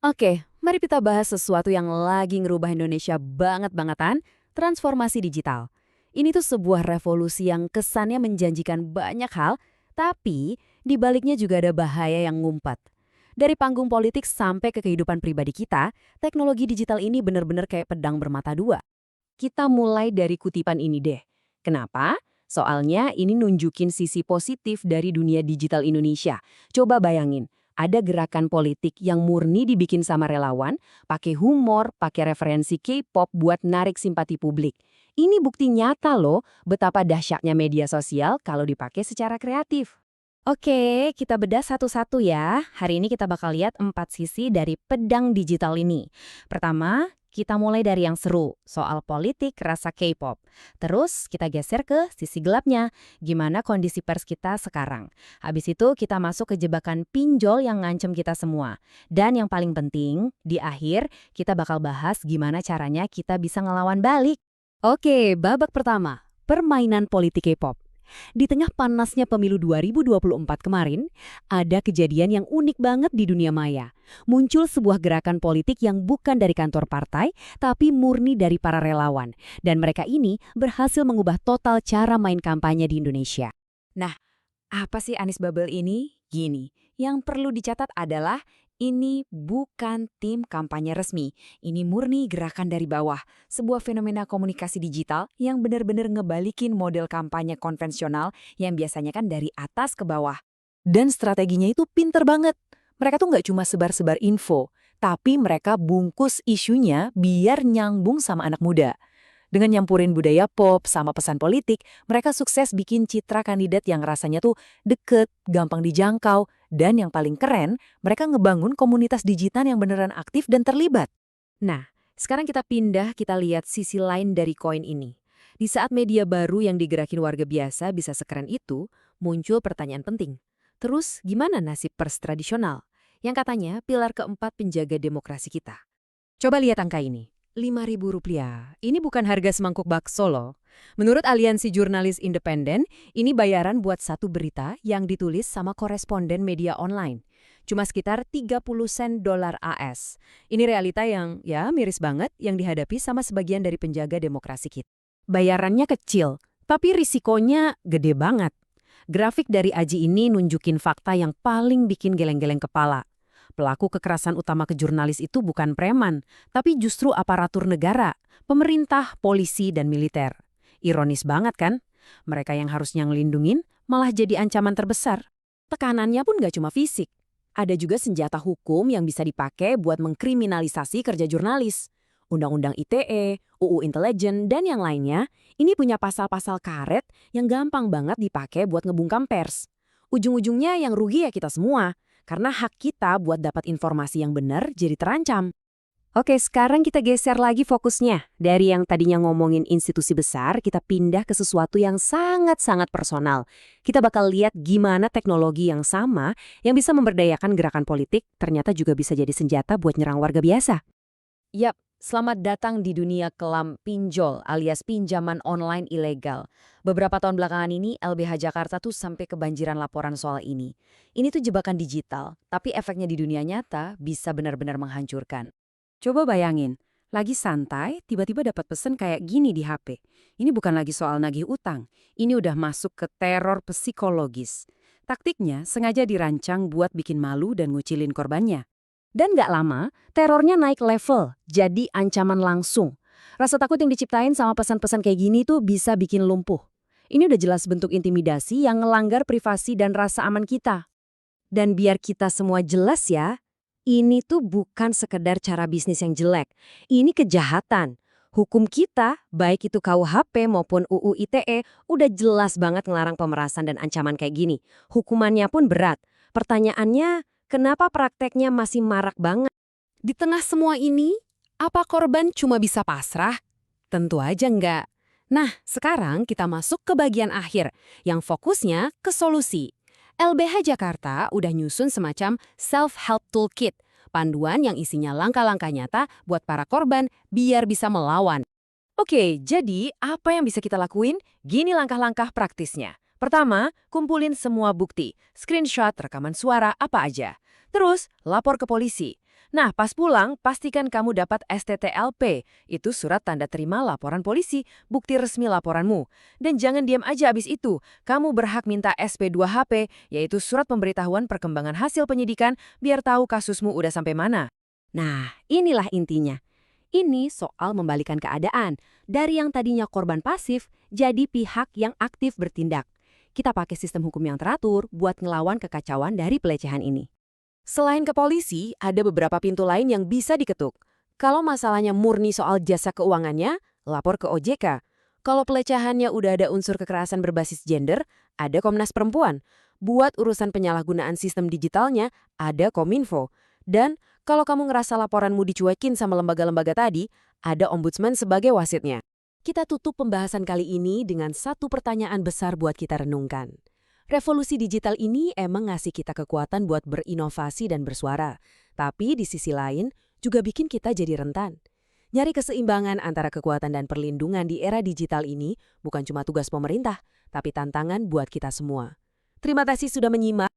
Oke, mari kita bahas sesuatu yang lagi ngerubah Indonesia banget-bangetan, transformasi digital. Ini tuh sebuah revolusi yang kesannya menjanjikan banyak hal, tapi di baliknya juga ada bahaya yang ngumpat. Dari panggung politik sampai ke kehidupan pribadi kita, teknologi digital ini benar-benar kayak pedang bermata dua. Kita mulai dari kutipan ini deh. Kenapa? Soalnya ini nunjukin sisi positif dari dunia digital Indonesia. Coba bayangin, ada gerakan politik yang murni dibikin sama relawan, pakai humor, pakai referensi K-pop buat narik simpati publik. Ini bukti nyata loh betapa dahsyatnya media sosial kalau dipakai secara kreatif. Oke, kita bedah satu-satu ya. Hari ini kita bakal lihat 4 sisi dari pedang digital ini. Pertama, kita mulai dari yang seru, soal politik rasa K-pop. Terus kita geser ke sisi gelapnya, gimana kondisi pers kita sekarang. Habis itu kita masuk ke jebakan pinjol yang ngancem kita semua. Dan yang paling penting, di akhir kita bakal bahas gimana caranya kita bisa ngelawan balik. Oke, babak pertama, permainan politik K-pop. Di tengah panasnya pemilu 2024 kemarin, ada kejadian yang unik banget di dunia maya. Muncul sebuah gerakan politik yang bukan dari kantor partai, tapi murni dari para relawan. Dan mereka ini berhasil mengubah total cara main kampanye di Indonesia. Nah, apa sih Anies Bubble ini? Gini, yang perlu dicatat adalah ini bukan tim kampanye resmi. Ini murni gerakan dari bawah. Sebuah fenomena komunikasi digital yang benar-benar ngebalikin model kampanye konvensional yang biasanya kan dari atas ke bawah. Dan strateginya itu pinter banget. Mereka tuh nggak cuma sebar-sebar info, tapi mereka bungkus isunya biar nyambung sama anak muda. Dengan nyampurin budaya pop sama pesan politik, mereka sukses bikin citra kandidat yang rasanya tuh deket, gampang dijangkau, dan yang paling keren, mereka ngebangun komunitas digital yang beneran aktif dan terlibat. Nah, sekarang kita lihat sisi lain dari koin ini. Di saat media baru yang digerakin warga biasa bisa sekeren itu, muncul pertanyaan penting. Terus gimana nasib pers tradisional? Yang katanya pilar keempat penjaga demokrasi kita. Coba lihat angka ini. Rp5.000. Ini bukan harga semangkuk bakso loh. Menurut Aliansi Jurnalis Independen, ini bayaran buat satu berita yang ditulis sama koresponden media online. Cuma sekitar 30 sen dolar AS. Ini realita yang ya miris banget yang dihadapi sama sebagian dari penjaga demokrasi kita. Bayarannya kecil, tapi risikonya gede banget. Grafik dari Aji ini nunjukin fakta yang paling bikin geleng-geleng kepala. Pelaku kekerasan utama ke jurnalis itu bukan preman, tapi justru aparatur negara, pemerintah, polisi, dan militer. Ironis banget kan? Mereka yang harusnya ngelindungin malah jadi ancaman terbesar. Tekanannya pun gak cuma fisik. Ada juga senjata hukum yang bisa dipakai buat mengkriminalisasi kerja jurnalis. Undang-undang ITE, UU Intelijen, dan yang lainnya, ini punya pasal-pasal karet yang gampang banget dipakai buat ngebungkam pers. Ujung-ujungnya yang rugi ya kita semua. Karena hak kita buat dapat informasi yang benar jadi terancam. Oke, sekarang kita geser lagi fokusnya. Dari yang tadinya ngomongin institusi besar, kita pindah ke sesuatu yang sangat-sangat personal. Kita bakal lihat gimana teknologi yang sama yang bisa memberdayakan gerakan politik ternyata juga bisa jadi senjata buat nyerang warga biasa. Yap, selamat datang di dunia kelam pinjol alias pinjaman online ilegal. Beberapa tahun belakangan ini LBH Jakarta tuh sampai kebanjiran laporan soal ini. Ini tuh jebakan digital, tapi efeknya di dunia nyata bisa benar-benar menghancurkan. Coba bayangin, lagi santai tiba-tiba dapat pesan kayak gini di HP. Ini bukan lagi soal nagih utang, ini udah masuk ke teror psikologis. Taktiknya sengaja dirancang buat bikin malu dan ngucilin korbannya. Dan nggak lama, terornya naik level, jadi ancaman langsung. Rasa takut yang diciptain sama pesan-pesan kayak gini tuh bisa bikin lumpuh. Ini udah jelas bentuk intimidasi yang ngelanggar privasi dan rasa aman kita. Dan biar kita semua jelas ya, ini tuh bukan sekedar cara bisnis yang jelek. Ini kejahatan. Hukum kita, baik itu KUHP maupun UU ITE, udah jelas banget ngelarang pemerasan dan ancaman kayak gini. Hukumannya pun berat. Pertanyaannya, kenapa prakteknya masih marak banget? Di tengah semua ini, apa korban cuma bisa pasrah? Tentu aja enggak. Nah, sekarang kita masuk ke bagian akhir, yang fokusnya ke solusi. LBH Jakarta udah nyusun semacam self-help toolkit, panduan yang isinya langkah-langkah nyata buat para korban biar bisa melawan. Oke, jadi apa yang bisa kita lakuin? Gini langkah-langkah praktisnya. Pertama, kumpulin semua bukti, screenshot, rekaman suara, apa aja. Terus, lapor ke polisi. Nah, pas pulang, pastikan kamu dapat STTLP. Itu surat tanda terima laporan polisi, bukti resmi laporanmu. Dan jangan diam aja abis itu. Kamu berhak minta SP2HP, yaitu surat pemberitahuan perkembangan hasil penyidikan, biar tahu kasusmu udah sampai mana. Nah, inilah intinya. Ini soal membalikan keadaan. Dari yang tadinya korban pasif, jadi pihak yang aktif bertindak. Kita pakai sistem hukum yang teratur buat ngelawan kekacauan dari pelecehan ini. Selain ke polisi, ada beberapa pintu lain yang bisa diketuk. Kalau masalahnya murni soal jasa keuangannya, lapor ke OJK. Kalau pelecehannya udah ada unsur kekerasan berbasis gender, ada Komnas Perempuan. Buat urusan penyalahgunaan sistem digitalnya, ada Kominfo. Dan kalau kamu ngerasa laporanmu dicuekin sama lembaga-lembaga tadi, ada Ombudsman sebagai wasitnya. Kita tutup pembahasan kali ini dengan satu pertanyaan besar buat kita renungkan. Revolusi digital ini emang ngasih kita kekuatan buat berinovasi dan bersuara. Tapi di sisi lain, juga bikin kita jadi rentan. Nyari keseimbangan antara kekuatan dan perlindungan di era digital ini bukan cuma tugas pemerintah, tapi tantangan buat kita semua. Terima kasih sudah menyimak.